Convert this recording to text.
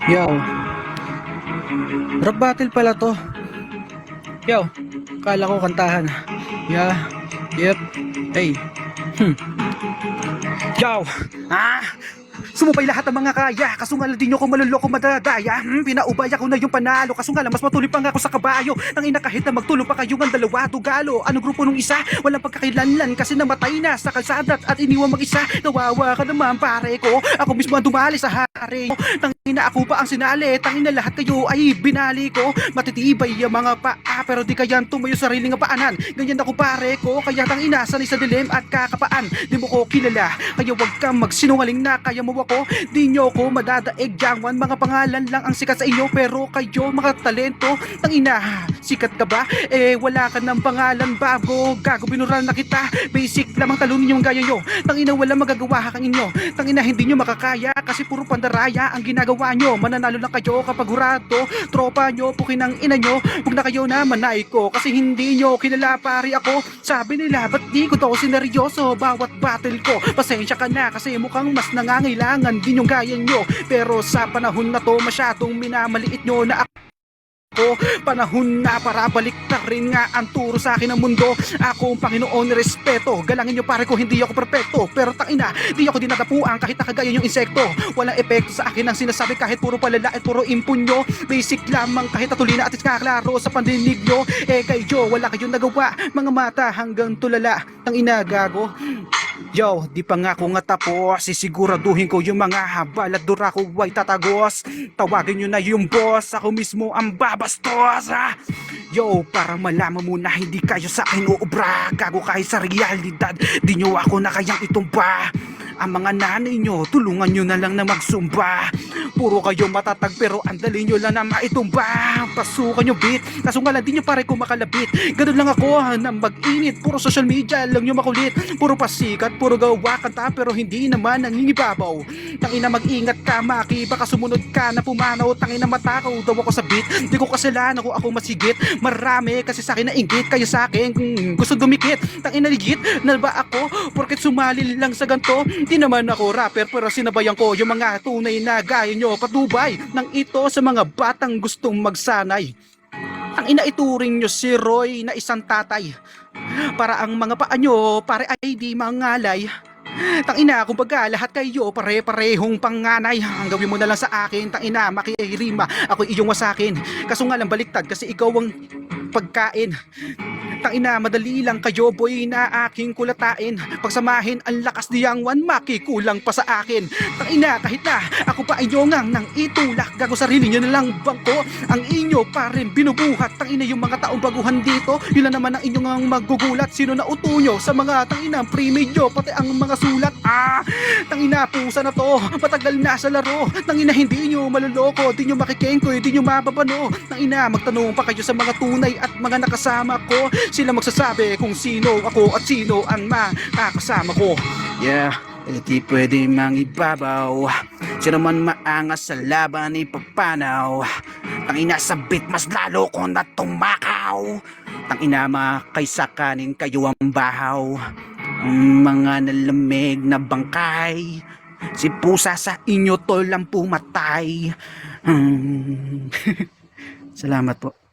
Yo, rap battle pala to. Yo, kala ko kantahan. Yeah, yep, hey. Yo, sumubay lahat ng mga kaya, kaso nga lang di nyo ko maluloko madadaya. Pinaubaya ko na yung panalo, kaso nga lang mas matuloy pa nga ako sa kabayo. Nang ina kahit na magtulong pa kayong ang dalawa, tugalo. Ano grupo nung isa? Walang pagkakilanlan kasi namatay na sa kalsada at iniwang mag-isa. Nawawa ka naman pare ko, ako mismo ang dumali sa hari. Nang ina ako pa ang sinali, tangin na lahat kayo ay binali ko. Matitibay yung mga paa, pero di kayang tumayo sariling paanan. Ganyan ako pare ko, kaya tang ina sanay sa dilim at kakapaan. Di mo ko kilala, kaya wag kang magsinungaling na kaya mo ako. Di nyo ko madadaig jangwan, mga pangalan lang ang sikat sa inyo, pero kayo mga talento, tang ina, sikat ka ba? Eh wala ka ng pangalan bago, gago binural na kita. Basic lamang talunin yung gaya nyo, tang ina wala magagawa kang inyo. Tang ina hindi nyo makakaya kasi puro pandaraya ang ginagawa nyo. Mananalo lang kayo kapag hurado, tropa nyo, pukin ang ina nyo. Huwag na kayo na manay ko kasi hindi nyo kilala pari ako. Sabi nila ba't di ko to sineryoso bawat battle ko. Pasensya ka na kasi mukhang mas nangangailangan din yung gaya nyo, pero sa panahon na to masyadong minamaliit nyo na ako. Panahon na para balik na rin nga ang turo sa akin ng mundo. Ako ang Panginoon ni respeto. Galangin nyo pare ko hindi ako perfecto, pero tangina di ako dinadapuan kahit nakagaya yung insekto. Walang epekto sa akin ang sinasabi kahit puro palala at puro impunyo. Basic lamang kahit natulina at kaklaro sa pandinig nyo. Eh kayo wala kayong nagawa, mga mata hanggang tulala. Tangina gago. Yo, di pa nga ako nga tapos, sisiguraduhin ko yung mga habal at dura ko ay tatagos. Tawagin nyo na yung boss, ako mismo ang babastos. Yo, para malaman mo na hindi kayo sa akin uubra. Gago kayo sa realidad, di nyo ako na kayang itumba. Ang mga nanay nyo, tulungan nyo na lang na magsumba. Puro kayo matatag pero ang dali nyo lang na maitumba. Pasukan nyo beat, kaso nga lang di nyo pare ko makalabit. Ganun lang ako na mag-init, puro social media lang nyo makulit. Puro pasikat, puro gawa kanta pero hindi naman nangingibabaw. Tangina mag-ingat ka maki, baka sumunod ka na pumanaw. Tangina matakaw daw ako sa beat, di ko kasalanan kung ako masigit. Marami kasi sa akin na inggit, kayo sa akin gusto dumikit. Tangina ligit na ba ako porket sumali lang sa ganto. Di naman ako rapper pero sinabayan ko yung mga tunay na gaya nyo. Patubay ng ito sa mga batang gustong magsanay. Ang inaituring nyo si Roy na isang tatay, para ang mga paa nyo pare ay di mangalay. Tangina kumbaga lahat kayo pare-parehong panganay. Ang gawin mo na lang sa akin tangina makirima, ako iyong wasakin. Kaso nga lang baliktad kasi ikaw ang pagkain. Tangina madali lang kayo boy na aking kulatain. Pagsamahin ang lakas niyang one makikulang pa sa akin. Tangina kahit na ako pa inyo ngang nang itulak, gago sarili nyo na lang bangko. Ang inyo pa rin binubuhat. Tangina yung mga taong baguhan dito, yun lang naman ang inyong ang magugulat. Sino na uto nyo sa mga tangina pre-made nyo pati ang mga sulat. Tangina pusa na to, matagal na sa laro. Tangina hindi nyo maluloko, di nyo makikengkoy, di nyo mababano. Tangina magtanong pa kayo sa mga tunay at mga nakasama ko. Sila magsasabi kung sino ako at sino ang makakasama ko. Yeah, di pwede mangibabaw. Sino man maangas sa laban ipapanaw. Tangina sabit mas lalo ko na tumakaw. Tangina kaysa kanin kayo ang bahaw. Ang mga nalamig na bangkay, si pusa sa inyo tol ang pumatay. Salamat po.